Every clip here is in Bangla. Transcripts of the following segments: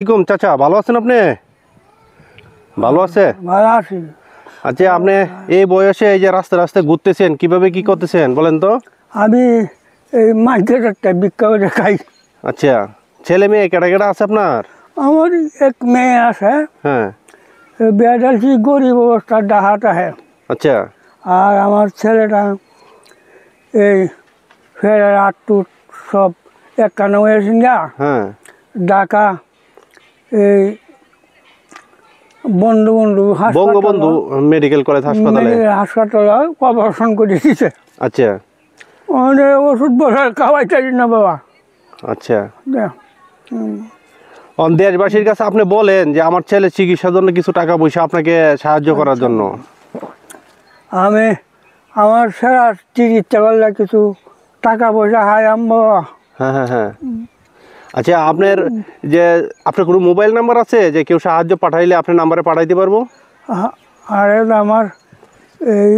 আসসালামু আলাইকুম চাচা, ভালো আছেন আপনি? ভালো আছে? ভালো আছি। আচ্ছা, আপনি এই বয়সে এই যে রাস্তা রাস্তায় ঘুরতেছেন, কিভাবে কি করতেছেন বলেন তো? আমি এই মার্কেট একটা বিক্রি করে খাই। আচ্ছা, ছেলে মেয়ে কেটা কেটা আছে আপনার? আমার এক মেয়ে আছে, হ্যাঁ। বিয়ে দিয়েছি, গরিব অবস্থা, ডাহাত আছে। আচ্ছা। আর আমার ছেলেটা এই ফেরার আটটুট সব একখানে হয়েছেন না, হ্যাঁ। ঢাকা এই বঙ্গবন্ধু বঙ্গবন্ধু মেডিকেল কলেজ হাসপাতালে। হাসপাতালে অপারেশন করে দিছে। আচ্ছা। অনেক ওষুধ বসার খাওয়াইতে না বাবা। আচ্ছা, দেশবাসীর কাছে আপনি বলেন যে আমার ছেলে চিকিৎসার জন্য কিছু টাকা পয়সা আপনাকে সাহায্য করার জন্য। আমি আমার সেরা চিকিৎসা করলে কিছু টাকা পয়সা হাই আনবো। হ্যাঁ হ্যাঁ হ্যাঁ। আচ্ছা, আপনার কোনো মোবাইল নাম্বার আছে যে কেউ সাহায্য পাঠাইলে আপনার নাম্বারে পাঠাইতে পারবো? আর আমার এই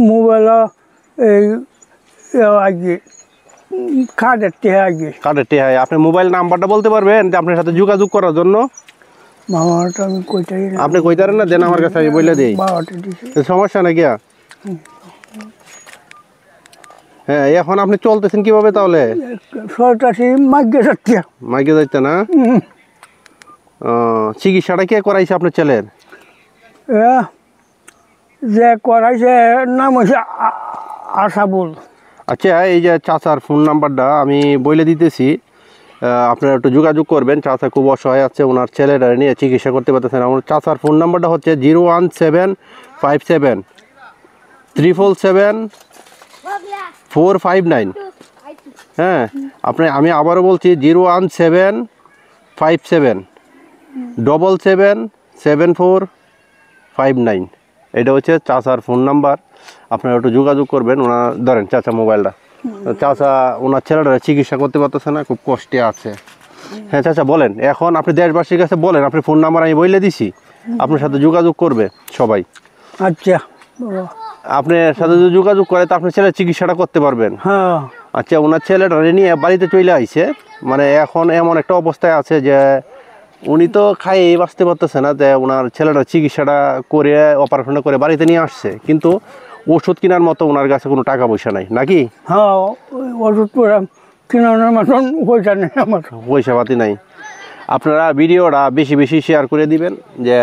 মোবাইল এই আগে কার্ডের টেহা আগে কার্ডের টেহাই আপনার মোবাইল নাম্বারটা বলতে পারবেন যে আপনার সাথে যোগাযোগ করার জন্য? মামাটা আমি কইটাই না। আপনি কইতারেন না, দেন আমার কাছে, আমি বলে দিই। বাবাটা দিছে। সমস্যা নাকি? হ্যাঁ, এখন আপনি চলতেছেন কিভাবে তাহলে? সরকারি মাইকে যাচ্ছে। মাইকে যাইতে না? চিকিৎসাটা কে করাইছে আপনার ছেলের? যে করাইছে নাম হচ্ছে আশাবুল। আচ্ছা, এই যে চাচার ফোন নাম্বারটা আমি বলে দিতেছি, আপনারা একটু যোগাযোগ করবেন। চাচা খুব অসহায় আছে, ওনার ছেলেটা নিয়ে চিকিৎসা করতে পারতেছেন। আমার চাচার ফোন নাম্বারটা হচ্ছে 01757 হ্যাঁ, আমি আবারও বলছি 01757777459। এটা হচ্ছে চাচার ফোন নাম্বার। আপনারা একটু যোগাযোগ করবেন। ওনার ধরেন চাচা মোবাইলটা, চাচা ওনার ছেলেটা চিকিৎসা করতে পারতেছে না, খুব কষ্টে আছে। হ্যাঁ চাচা বলেন, এখন আপনি দেশবাসীর কাছে বলেন, আপনি ফোন নাম্বার আমি বলে দিছি, আপনার সাথে যোগাযোগ করবে সবাই। আচ্ছা, আপনার সাথে যদি যোগাযোগ করে তো আপনার ছেলের চিকিৎসাটা করতে পারবেন। হ্যাঁ। আচ্ছা, ওনার ছেলেটা নিয়ে বাড়িতে চলে আইছে, মানে এখন এমন একটা অবস্থায় আছে যে উনি তো খাইয়ে বাঁচতে পারতেছে না, যে ওনার ছেলেটা চিকিৎসাটা করে অপারেশনটা করে বাড়িতে নিয়ে আসছে, কিন্তু ওষুধ কেনার মতো ওনার কাছে কোনো টাকা পয়সা নাই নাকি? হ্যাঁ, ওষুধ কেনার মতন পয়সা নেই আমার, পয়সা পাতি নাই। আপনারা ভিডিওটা বেশি বেশি শেয়ার করে দিবেন, যে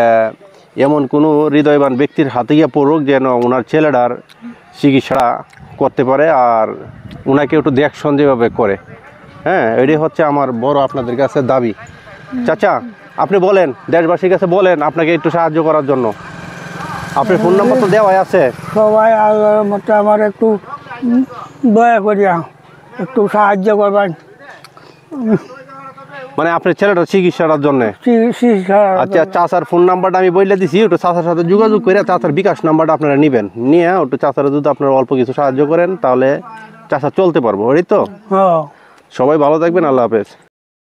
এমন কোনো হৃদয়বান ব্যক্তির হাতে গিয়ে পড়ুক যেন ওনার ছেলেটার চিকিৎসা করতে পারে, আর ওনাকে একটু দেখশন যেভাবে করে। হ্যাঁ, এটাই হচ্ছে আমার বড় আপনাদের কাছে দাবি। চাচা আপনি বলেন, দেশবাসীর কাছে বলেন আপনাকে একটু সাহায্য করার জন্য। আপনার ফোন নাম্বার তো দেওয়াই আছে। সবাই আল্লাহর মতো আমার একটু দয়া করিয়া একটু সাহায্য করবেন, মানে আপনার ছেলেটার চিকিৎসার জন্য। আচ্ছা, চাচার ফোন নাম্বারটা আমি বলে দিছি, একটু চাচার সাথে যোগাযোগ করে চাচার বিকাশ নাম্বারটা আপনারা নেবেন, নিয়ে একটু চাচারা যদি আপনারা অল্প কিছু সাহায্য করেন তাহলে চাচা চলতে পারবো। এই তো, সবাই ভালো থাকবেন, আল্লাহ হাফেজ।